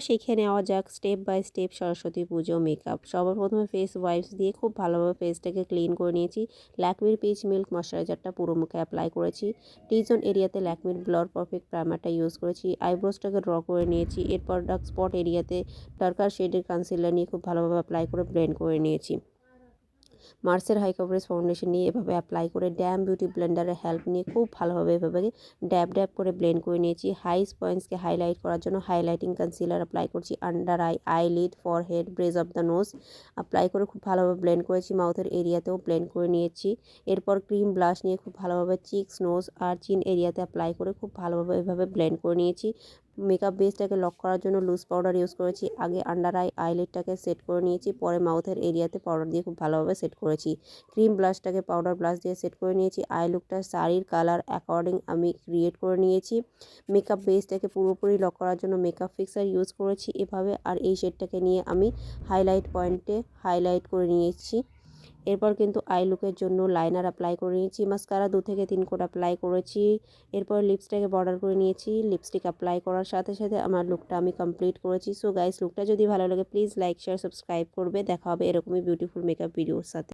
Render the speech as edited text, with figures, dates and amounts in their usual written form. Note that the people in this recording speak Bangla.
শিখে নেওয়া যাক step by step Saraswati Puja makeup. সবার প্রথমে ফেস ওয়াইপস দিয়ে খুব ভালোভাবে ফেসটাকে ক্লিন করে নিয়েছি। ল্যাকমির পিচ মিল্ক ময়শ্চারাইজারটা পুরো মুখে অ্যাপ্লাই করেছি। টি জোন এরিয়াতে ল্যাকমির ব্লর পারফেক্ট প্রাইমারটা ইউজ করেছি। আইব্রোসটাকে ড্র করে নিয়েছি। এরপর ডার্ক স্পট এরিয়াতে ডার্কার শেডের কনসিলার নিয়ে খুব ভালোভাবে অ্যাপ্লাই করে ব্লেন্ড করে নিয়েছি। মার্সের হাই কভারেজ ফাউন্ডেশন নিয়ে এভাবে অ্যাপ্লাই করে ড্যাম বিউটি ব্লেন্ডারের হেল্প নিয়ে খুব ভালোভাবে এভাবে ড্যাব ড্যাব করে ব্লেন্ড করে নিয়েছি। হাই পয়েন্টসকে হাইলাইট করার জন্য হাইলাইটিং কনসিলার অ্যাপ্লাই করছি। Under eye, eyelid, forehead, bridge of the nose apply করে খুব ভালোভাবে ব্লেন্ড করেছি। মাউথের এরিয়াতেও ব্লেন্ড করে নিয়েছি। এরপর ক্রিম ব্লাশ নিয়ে খুব ভালোভাবে চিক্স, নোজ আর চিন এরিয়াতে অ্যাপ্লাই করে খুব ভালোভাবে এভাবে ব্লেন্ড করে নিয়েছি। মেকআপ বেসটাকে লক করার জন্য লুজ পাউডার ইউজ করেছি। আগে আন্ডার আই আইলিডটাকে সেট করে নিয়েছি, পরে মাউথের এরিয়াতে পাউডার দিয়ে খুব ভালোভাবে সেট করেছি। ক্রিম ব্লাশটাকে পাউডার ব্লাশ দিয়ে সেট করে নিয়েছি। আই লুকটা শাড়ির কালার অ্যাকর্ডিং আমি ক্রিয়েট করে নিয়েছি। মেকআপ বেসটাকে পুরোপুরি লক করার জন্য মেকআপ ফিক্সার ইউজ করেছি এভাবে। আর এই শেডটাকে নিয়ে আমি হাইলাইট পয়েন্টে হাইলাইট করে নিয়েছি। এরপর কিন্তু আই লুকের জন্য লাইনার অ্যাপ্লাই করে নিয়েছি। মাস্কারা 2 থেকে 3 কোট অ্যাপ্লাই করেছি। এরপর লিপসটাকে বর্ডার করে নিয়েছি। লিপস্টিক অ্যাপ্লাই করার সাথে সাথে আমার লুকটা আমি কমপ্লিট করেছি। সো গাইস, লুকটা যদি ভালো লাগে প্লিজ লাইক, শেয়ার, সাবস্ক্রাইব করবে। দেখা হবে এরকমই বিউটিফুল মেকআপ ভিডিওর সাথে।